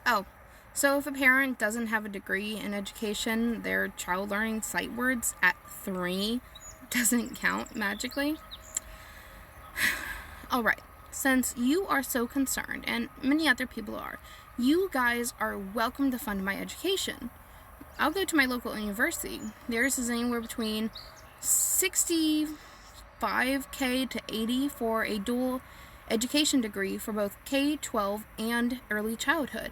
Oh, so if a parent doesn't have a degree in education, their child learning sight words at 3 doesn't count magically? Alright, since you are so concerned, and many other people are, you guys are welcome to fund my education. I'll go to my local university. Theirs is anywhere between $65K to $80 for a dual education degree for both K-12 and early childhood.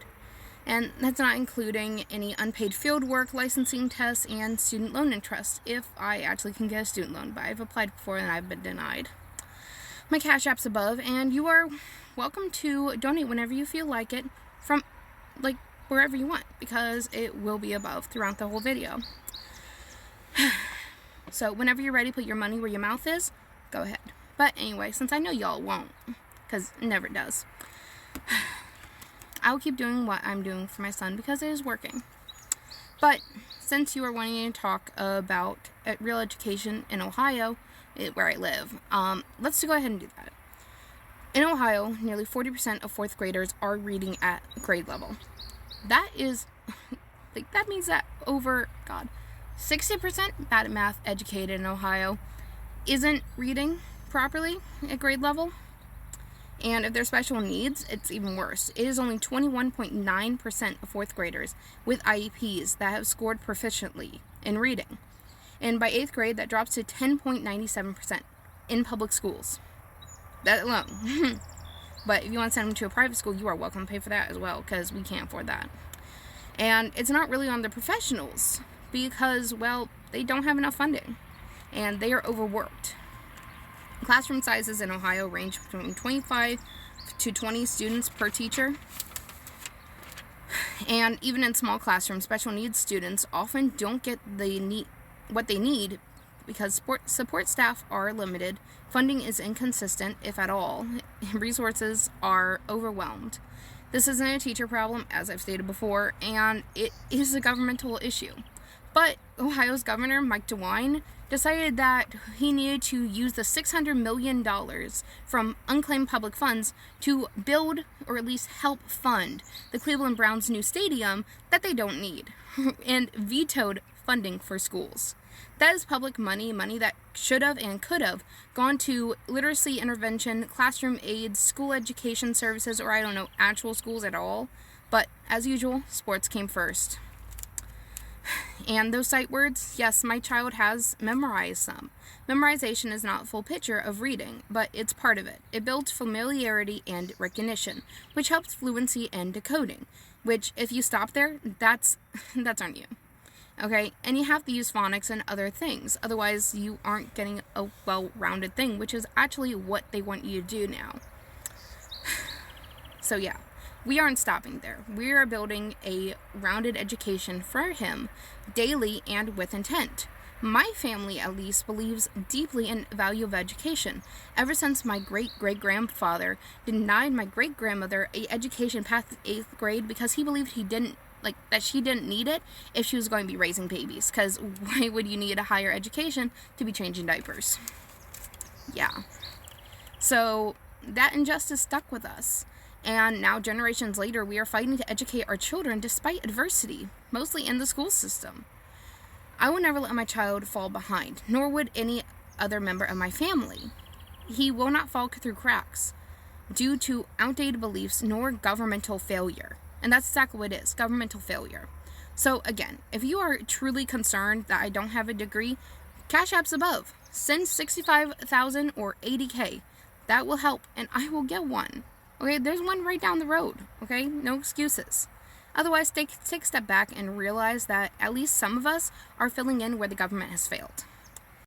And that's not including any unpaid field work, licensing tests, and student loan interest, if I actually can get a student loan, but I've applied before and I've been denied. My Cash App's above, and you are welcome to donate whenever you feel like it from, wherever you want, because it will be above throughout the whole video. So whenever you're ready, put your money where your mouth is, go ahead. But anyway, since I know y'all won't, because it never does, I'll keep doing what I'm doing for my son because it is working. But since you are wanting to talk about real education in Ohio, where I live, let's go ahead and do that. In Ohio, nearly 40% of 4th graders are reading at grade level. That is, that means that over, 60% bad at math educated in Ohio isn't reading properly at grade level. And if they're special needs, it's even worse. It is only 21.9% of 4th graders with IEPs that have scored proficiently in reading. And by 8th grade, that drops to 10.97% in public schools. That alone. But if you want to send them to a private school, you are welcome to pay for that as well, because we can't afford that. And it's not really on the professionals, because, well, they don't have enough funding, and they are overworked. Classroom sizes in Ohio range between 25 to 20 students per teacher. And even in small classrooms, special needs students often don't get what they need because support staff are limited, funding is inconsistent, if at all, resources are overwhelmed. This isn't a teacher problem, as I've stated before, and it is a governmental issue. But Ohio's governor, Mike DeWine, decided that he needed to use the $600 million from unclaimed public funds to build, or at least help fund, the Cleveland Browns' new stadium that they don't need, and vetoed funding for schools. That is public money that should have and could have gone to literacy intervention, classroom aids, school education services, or actual schools at all. But as usual, sports came first. And those sight words, yes, my child has memorized some. Memorization is not a full picture of reading, but it's part of it. It builds familiarity and recognition, which helps fluency and decoding, which, if you stop there, that's on you. Okay, and you have to use phonics and other things, otherwise you aren't getting a well-rounded thing, which is actually what they want you to do now. So yeah, we aren't stopping there. We are building a rounded education for him, daily and with intent. My family, at least, believes deeply in the value of education. Ever since my great-great-grandfather denied my great-grandmother an education past 8th grade because he believed that she didn't need it if she was going to be raising babies, because why would you need a higher education to be changing diapers? Yeah. So that injustice stuck with us. And now, generations later, we are fighting to educate our children despite adversity, mostly in the school system. I will never let my child fall behind, nor would any other member of my family. He will not fall through cracks due to outdated beliefs nor governmental failure. And that's exactly what it is, governmental failure. So again, if you are truly concerned that I don't have a degree, Cash App's above. Send $65,000 or $80K. That will help, and I will get one. Okay, there's one right down the road. Okay, no excuses. Otherwise, take a step back and realize that at least some of us are filling in where the government has failed.